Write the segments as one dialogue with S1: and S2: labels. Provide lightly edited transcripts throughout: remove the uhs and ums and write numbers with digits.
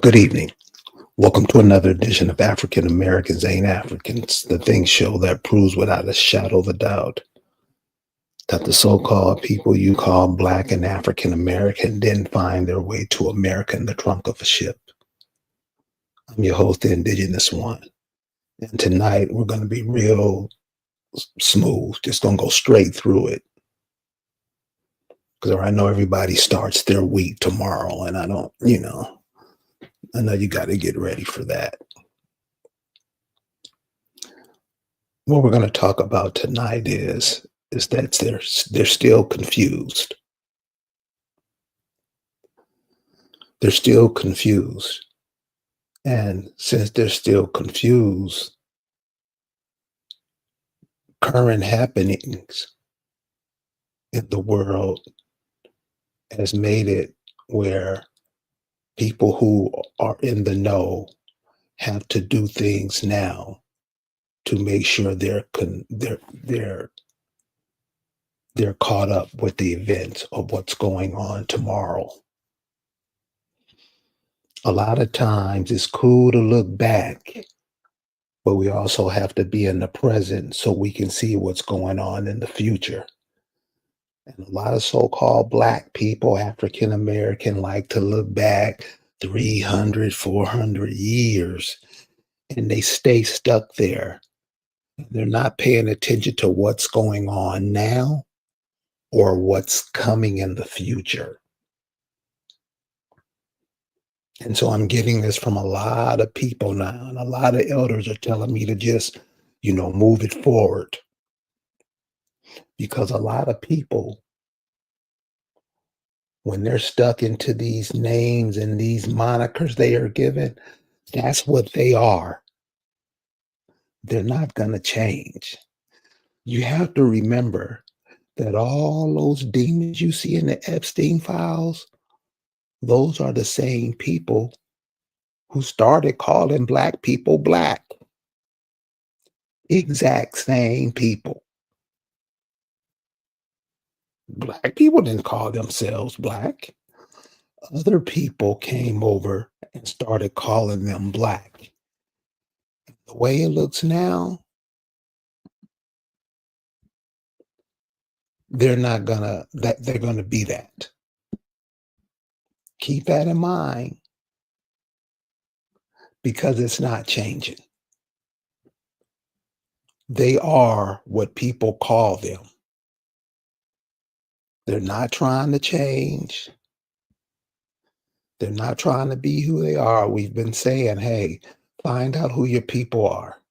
S1: Good evening. Welcome to another edition of African Americans Ain't Africans, the thing show that proves without a shadow of a doubt that the so called people you call Black and African American didn't find their way to America in the trunk of a ship. I'm your host, the Indigenous One. And tonight we're going to be real smooth, just going to go straight through it. Because I know everybody starts their week tomorrow, and I know you got to get ready for that. What we're going to talk about tonight is that they're still confused. They're still confused. And since they're still confused, current happenings in the world has made it where people who are in the know have to do things now to make sure they're caught up with the events of what's going on tomorrow. A lot of times it's cool to look back, but we also have to be in the present so we can see what's going on in the future. And a lot of so-called Black people, African American, like to look back 300, 400 years, and they stay stuck there. They're not paying attention to what's going on now or what's coming in the future. And so I'm getting this from a lot of people now, and a lot of elders are telling me to just, move it forward, because a lot of people, when they're stuck into these names and these monikers they are given, that's what they are. They're not going to change. You have to remember that all those demons you see in the Epstein files, those are the same people who started calling Black people Black. Exact same people. Black people didn't call themselves Black. Other people came over and started calling them Black. The way it looks now, they're gonna be that. Keep that in mind, because it's not changing. They are what people call them. They're not trying to change. They're not trying to be who they are. We've been saying, hey, find out who your people are.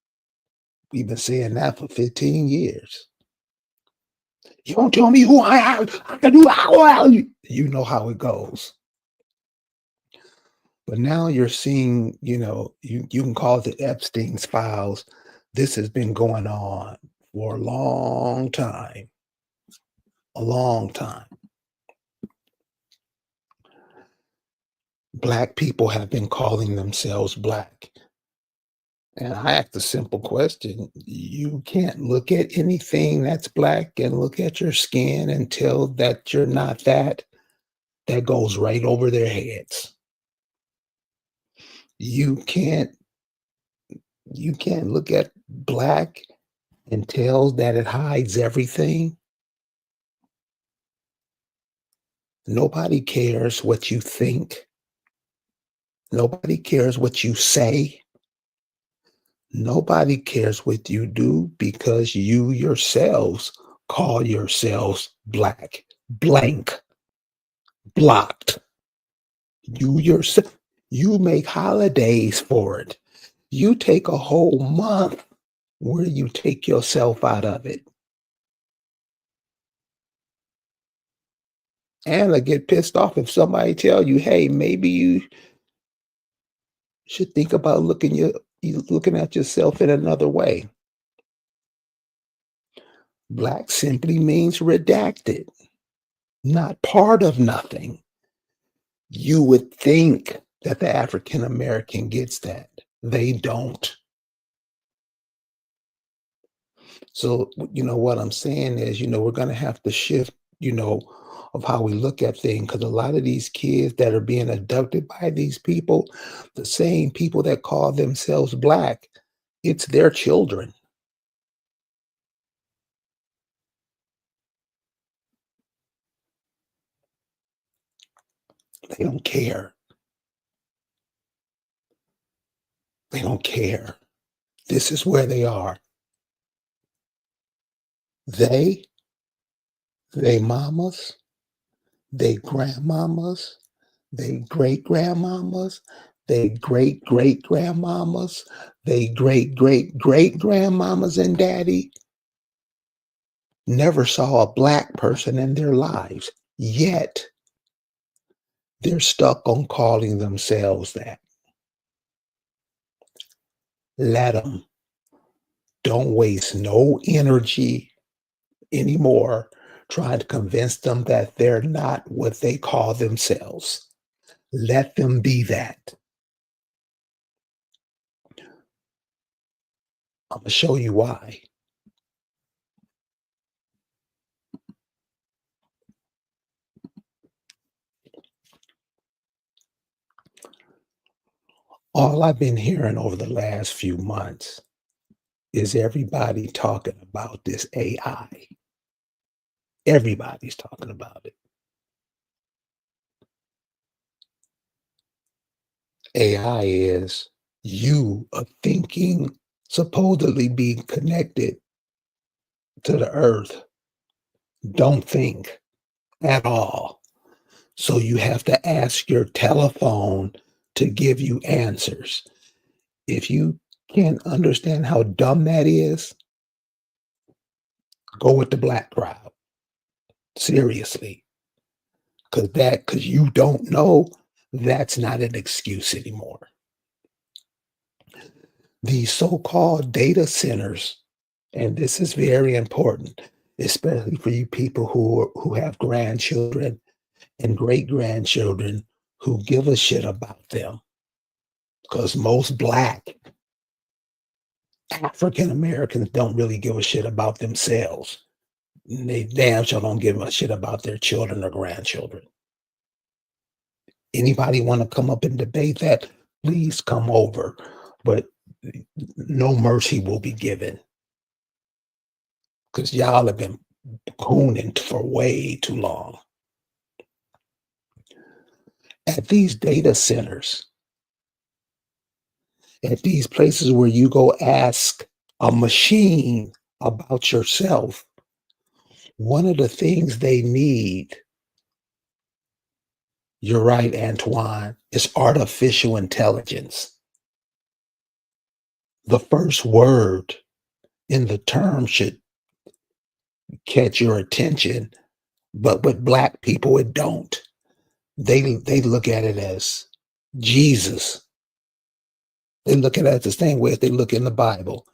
S1: We've been saying that for 15 years. You don't tell me who I am. I can do how you know how it goes. But now you're seeing, you can call it the Epstein's files. This has been going on for a long time. A long time. Black people have been calling themselves Black. And I ask the simple question: you can't look at anything that's Black and look at your skin and tell that you're not that. That goes right over their heads. You can't you can't look at Black and tell that it hides everything. Nobody cares what you think. Nobody cares what you say. Nobody cares what you do, because you yourselves call yourselves Black, blank, blocked. You make holidays for it. You take a whole month where you take yourself out of it. And I get pissed off if somebody tell you, hey, maybe you should think about you looking at yourself in another way. Black simply means redacted, not part of nothing. You would think that the African American gets that. They don't. So, what I'm saying is, we're going to have to shift, of how we look at things. Because a lot of these kids that are being abducted by these people, the same people that call themselves black, it's their children. They don't care. They don't care. This is where they are. They, they mamas, they grandmamas, they great grandmamas, they great great grandmamas, they great great great grandmamas and daddy never saw a black person in their lives. Yet they're stuck on calling themselves that. Let them. Don't waste no energy anymore trying to convince them that they're not what they call themselves. Let them be that. I'm gonna show you why. All I've been hearing over the last few months is everybody talking about this AI. Everybody's talking about it. AI is you a thinking, supposedly being connected to the earth, don't think at all. So you have to ask your telephone to give you answers. If you can't understand how dumb that is, go with the black crowd. Seriously. Because you don't know, that's not an excuse anymore. These so-called data centers, and this is very important, especially for you people who have grandchildren and great grandchildren who give a shit about them. Because most black African Americans don't really give a shit about themselves. They damn sure don't give a shit about their children or grandchildren. Anybody want to come up and debate that? Please come over. But no mercy will be given because y'all have been cooning for way too long. At these data centers, at these places where you go ask a machine about yourself, one of the things they need, you're right, Antoine, is artificial intelligence. The first word in the term should catch your attention, but with black people, it don't. They look at it as Jesus. They look at it as the same way as they look in the Bible.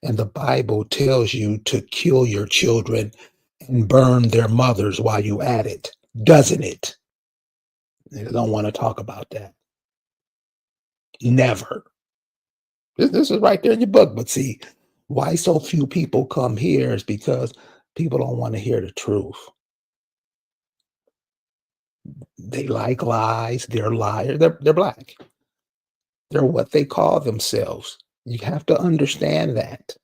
S1: And the Bible tells you to kill your children and burn their mothers while you at it, doesn't it? They don't want to talk about that. Never. This is right there in your book. But see, why so few people come here is because people don't want to hear the truth. They like lies. They're liars. They're black. They're what they call themselves. You have to understand that.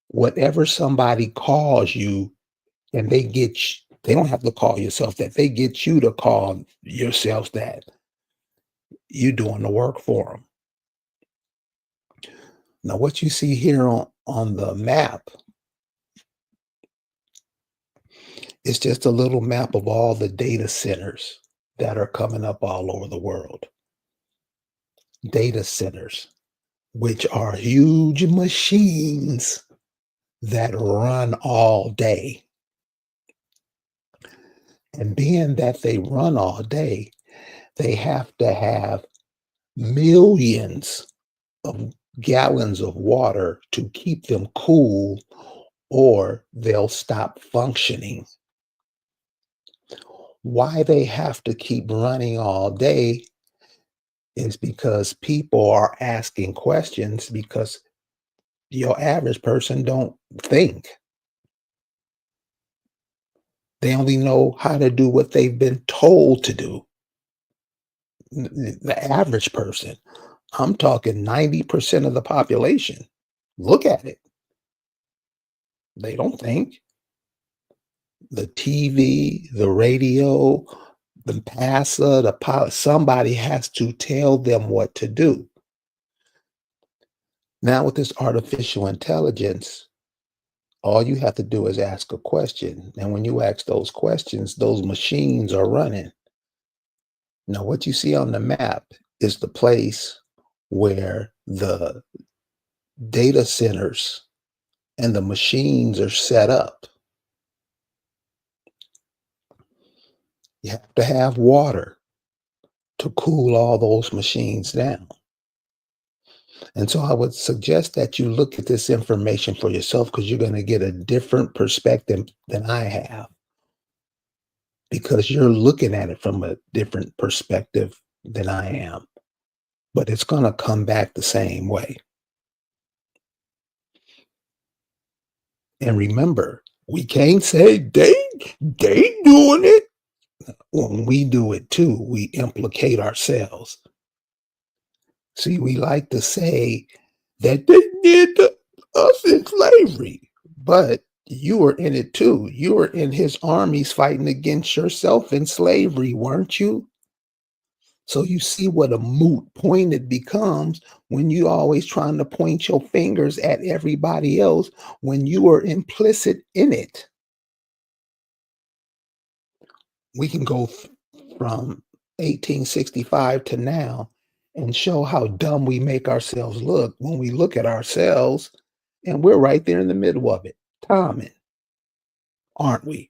S1: Whatever somebody calls you and they don't have to call yourself that. They get you to call yourself that. You doing the work for them. Now, what you see here on the map is just a little map of all the data centers that are coming up all over the world. Data centers, which are huge machines that run all day. And being that they run all day, they have to have millions of gallons of water to keep them cool, or they'll stop functioning. Why they have to keep running all day is because people are asking questions because your average person don't think. They only know how to do what they've been told to do. The average person, I'm talking 90% of the population, look at it. They don't think. The TV, the radio, the PASA, the pilot, somebody has to tell them what to do. Now, with this artificial intelligence, all you have to do is ask a question. And when you ask those questions, those machines are running. Now, what you see on the map is the place where the data centers and the machines are set up. You have to have water to cool all those machines down. And so I would suggest that you look at this information for yourself because you're going to get a different perspective than I have because you're looking at it from a different perspective than I am. But it's going to come back the same way. And remember, we can't say they doing it. When we do it too, we implicate ourselves. See, we like to say that they did to us in slavery, but you were in it too. You were in his armies fighting against yourself in slavery, weren't you? So you see what a moot point it becomes when you always trying to point your fingers at everybody else when you are implicit in it. We can go from 1865 to now and show how dumb we make ourselves look when we look at ourselves and we're right there in the middle of it, timing, aren't we?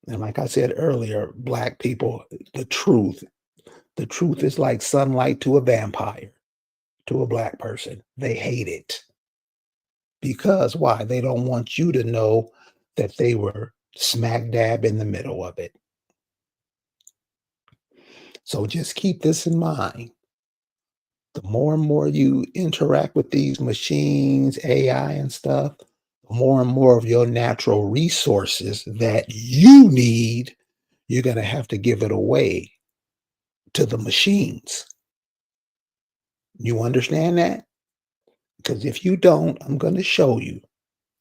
S1: And like I said earlier, black people, the truth, the truth is like sunlight to a vampire, to a black person. They hate it because why? They don't want you to know that they were smack dab in the middle of it. So just keep this in mind. The more and more you interact with these machines, AI and stuff, the more and more of your natural resources that you need, you're going to have to give it away to the machines. You understand that? Because if you don't, I'm going to show you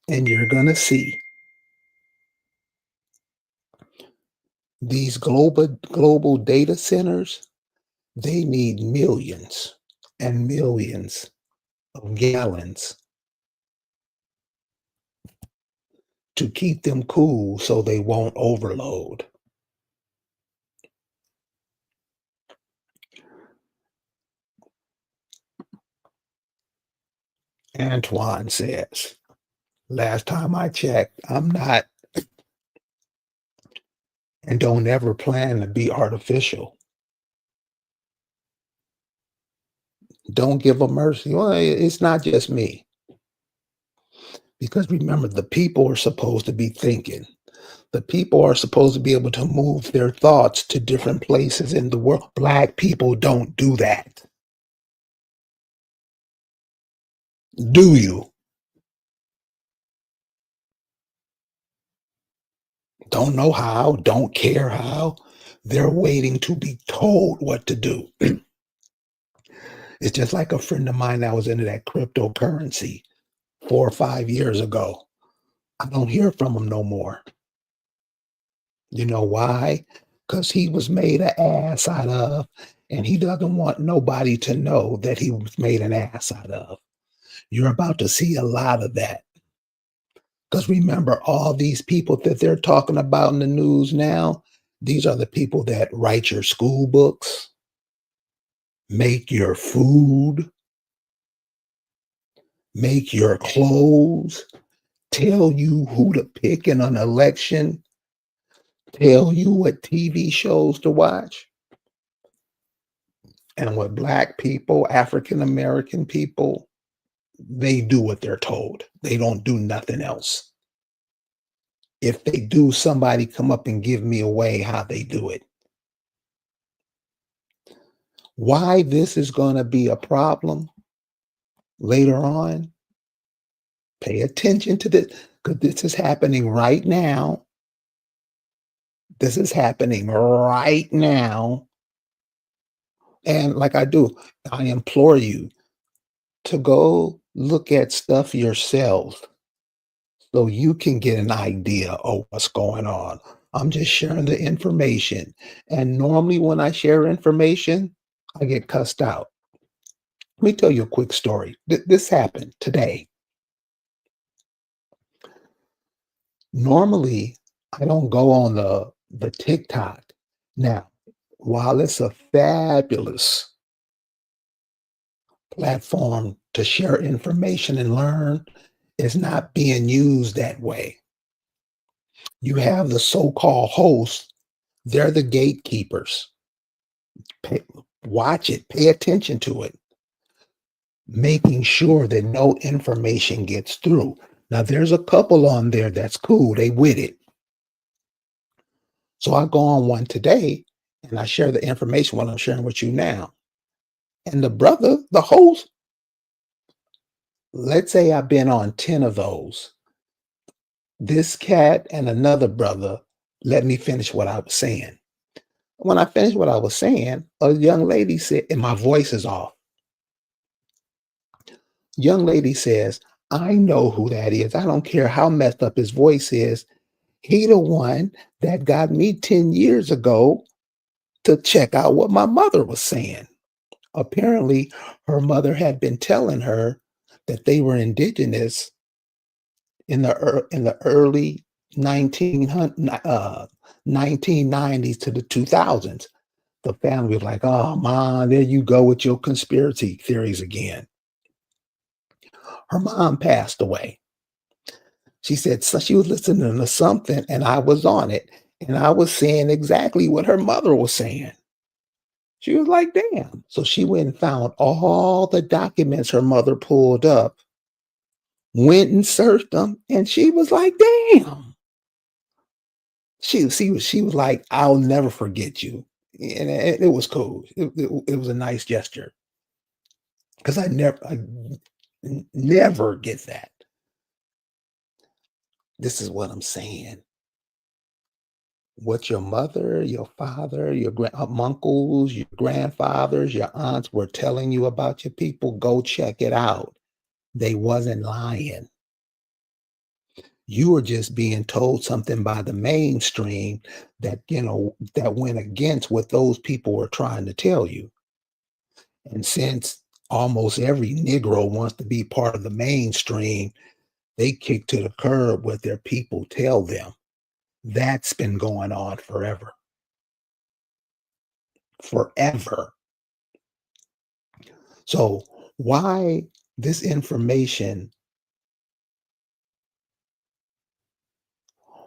S1: and you're going to see these global data centers, they need millions and millions of gallons to keep them cool so they won't overload. Antoine says, last time I checked, I'm not and don't ever plan to be artificial. Don't give a mercy. Well, it's not just me. Because remember, the people are supposed to be thinking. The people are supposed to be able to move their thoughts to different places in the world. Black people don't do that. Do you? Don't know how, don't care how. They're waiting to be told what to do. It's just like a friend of mine that was into that cryptocurrency 4 or 5 years ago. I don't hear from him no more. You know why? Because he was made an ass out of, and he doesn't want nobody to know that he was made an ass out of. You're about to see a lot of that. Because remember, all these people that they're talking about in the news now, these are the people that write your school books, make your food, make your clothes, tell you who to pick in an election, tell you what TV shows to watch. And with black people, African American people, they do what they're told. They don't do nothing else. If they do, somebody come up and give me away how they do it. Why this is going to be a problem later on, pay attention to this because this is happening right now. This is happening right now. And like I implore you to go look at stuff yourself so you can get an idea of what's going on. I'm just sharing the information. And normally, when I share information, I get cussed out. Let me tell you a quick story. This happened today. Normally, I don't go on the TikTok. Now, while it's a fabulous platform to share information and learn, it's not being used that way. You have the so-called hosts, they're the gatekeepers. Pay, watch it, pay attention to it, making sure that no information gets through. Now, there's a couple on there that's cool, they with it. So I go on one today and I share the information what I'm sharing with you now. And the brother, the host, let's say I've been on 10 of those. This cat and another brother let me finish what I was saying. When I finished what I was saying, a young lady said, and my voice is off. Young lady says, I know who that is. I don't care how messed up his voice is. He the one that got me 10 years ago to check out what my mother was saying. Apparently, her mother had been telling her that they were indigenous in the early 1990s to the 2000s. The family was like, "Oh, mom, there you go with your conspiracy theories again." Her mom passed away. She said so she was listening to something, and I was on it, and I was saying exactly what her mother was saying. She was like, "Damn!" So she went and found all the documents her mother pulled up, went and searched them, and she was like, "Damn!" She was like, "I'll never forget you," and it was cool. It was a nice gesture because I never get that. This is what I'm saying. What your mother, your father, your uncles, your grandfathers, your aunts were telling you about your people, go check it out. They wasn't lying. You were just being told something by the mainstream that, that went against what those people were trying to tell you. And since almost every Negro wants to be part of the mainstream, they kick to the curb what their people tell them. That's been going on forever. Forever. So why this information,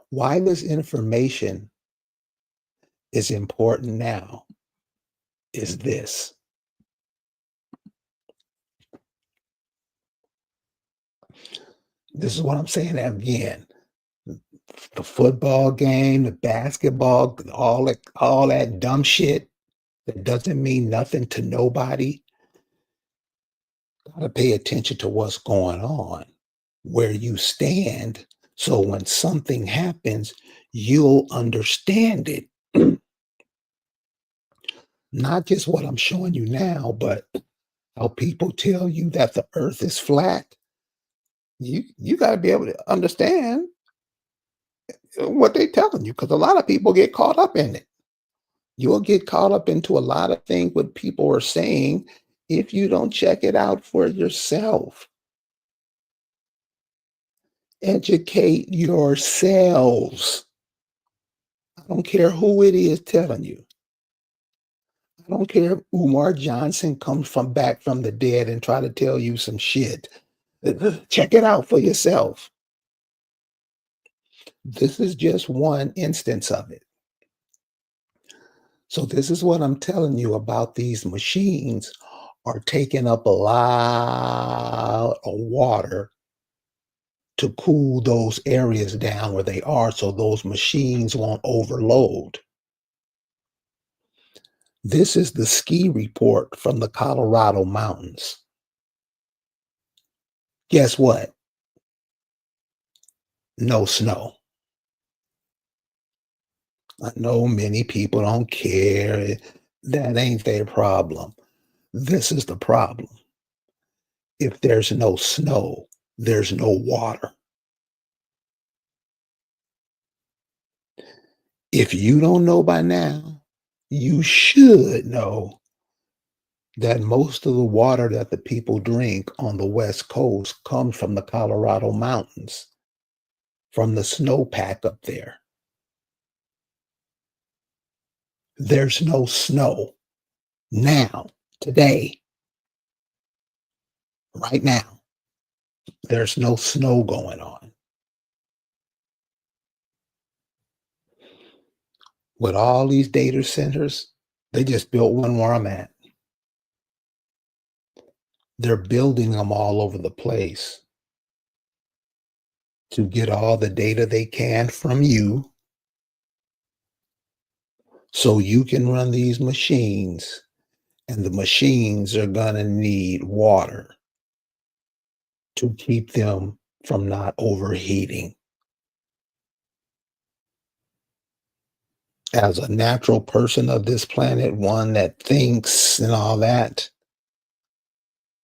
S1: why this information is important now is this. This is what I'm saying again. The football game, the basketball, all that dumb shit that doesn't mean nothing to nobody. Gotta pay attention to what's going on, where you stand. So when something happens, you'll understand it. Not just what I'm showing you now, but how people tell you that the earth is flat. You got to be able to understand what they're telling you because a lot of people get caught up in it. You'll get caught up into a lot of things what people are saying if you don't check it out for yourself. Educate yourselves. I don't care who it is telling you. I don't care if Umar Johnson comes from back from the dead and try to tell you some shit. Check it out for yourself. This is just one instance of it. So this is what I'm telling you about these machines are taking up a lot of water to cool those areas down where they are so those machines won't overload. This is the ski report from the Colorado mountains. Guess what? No snow. I know many people don't care. That ain't their problem. This is the problem. If there's no snow, there's no water. If you don't know by now, you should know that most of the water that the people drink on the West Coast comes from the Colorado mountains, from the snowpack up there. There's no snow now, today, right now. There's no snow going on. With all these data centers, they just built one where I'm at. They're building them all over the place to get all the data they can from you so you can run these machines, and the machines are going to need water to keep them from not overheating. As a natural person of this planet, one that thinks and all that,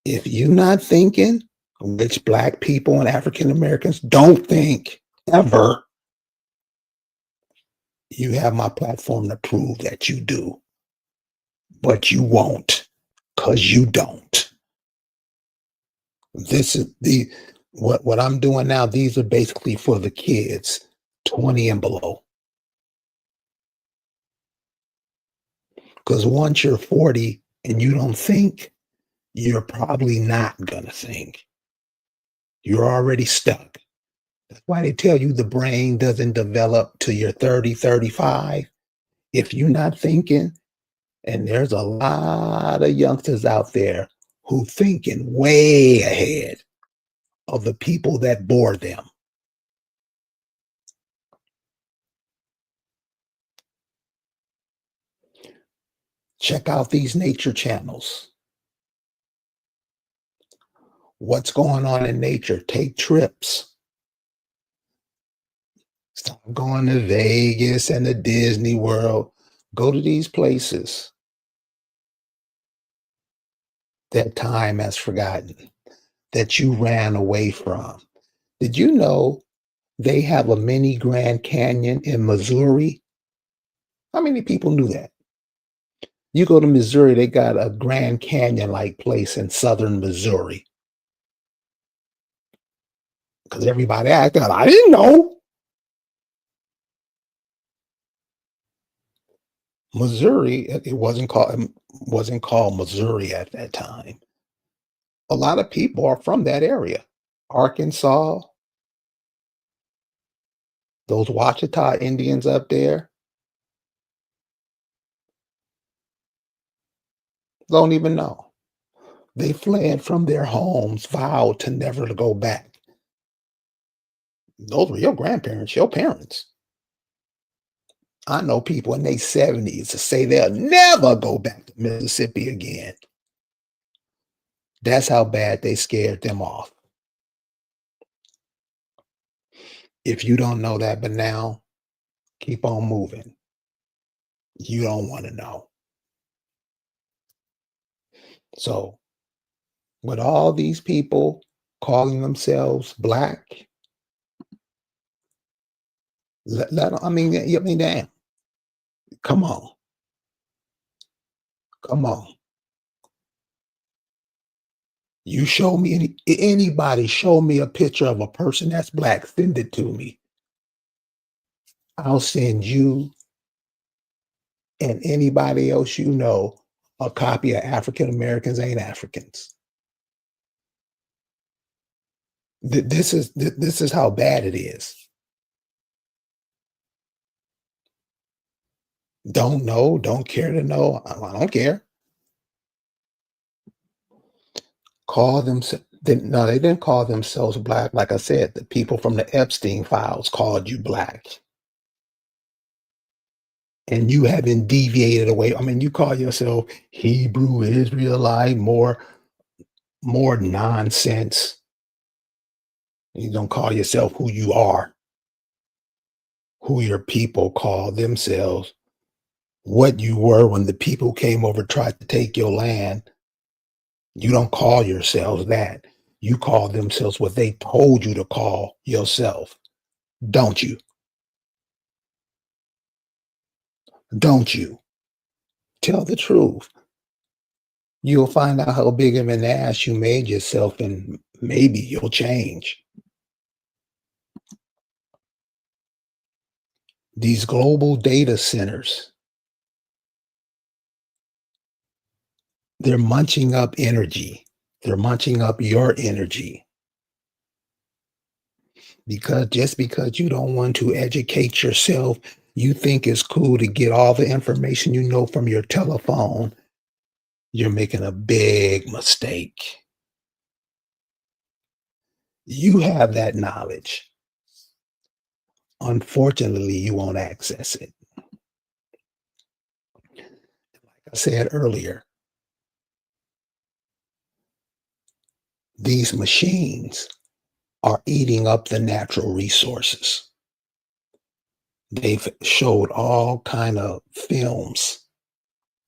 S1: if you're not thinking, which Black people and African Americans don't think ever, you have my platform to prove that you do, but you won't because you don't. This is the what I'm doing now. These are basically for the kids 20 and below. Because once you're 40 and you don't think, you're probably not going to think. You're already stuck. That's why they tell you the brain doesn't develop till you're 30, 35. If you're not thinking, and there's a lot of youngsters out there who thinking way ahead of the people that bore them. Check out these nature channels. What's going on in nature? Take trips. Stop going to Vegas and the Disney World. Go to these places that time has forgotten, that you ran away from. Did you know they have a mini Grand Canyon in Missouri? How many people knew that? You go to Missouri, they got a Grand Canyon like place in southern Missouri. Because everybody asked, I didn't know. Missouri, it wasn't called Missouri at that time. A lot of people are from that area. Arkansas, those Wachita Indians up there, don't even know. They fled from their homes, vowed to never to go back. Those were your grandparents, your parents. I know people in their 70s to say they'll never go back to Mississippi again. That's how bad they scared them off. If you don't know that, but now keep on moving. You don't want to know. So, with all these people calling themselves black, I mean, damn, come on, come on. You show me anybody show me a picture of a person that's black, send it to me. I'll send you and anybody else you know a copy of African Americans Ain't Africans. This is how bad it is. Don't know, don't care to know. I don't care. Call them. No, they didn't call themselves black. Like I said, the people from the Epstein files called you black, and you haven't deviated away. I mean, you call yourself Hebrew Israelite, more nonsense. You don't call yourself who you are. who your people call themselves, what you were when the people came over tried to take your land. You don't call yourselves that. You call themselves what they told you to call yourself, don't you? Don't you? Tell the truth. You'll find out how big of an ass you made yourself, and maybe you'll change. These global data centers, they're munching up energy. They're munching up your energy because just because you don't want to educate yourself, you think it's cool to get all the information you know from your telephone. You're making a big mistake. You have that knowledge. Unfortunately, you won't access it. Like I said earlier, these machines are eating up the natural resources. They've showed all kind of films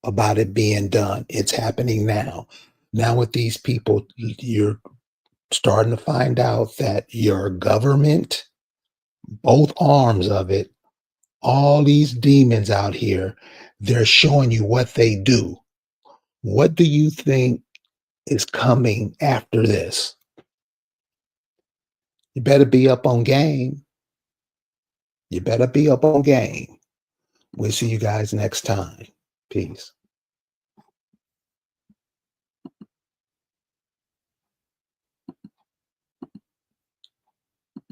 S1: about it being done. It's happening now. Now with these people, you're starting to find out that your government, both arms of it, all these demons out here, they're showing you what they do. What do you think is coming after this? You better be up on game. You better be up on game. We'll see you guys next time. Peace.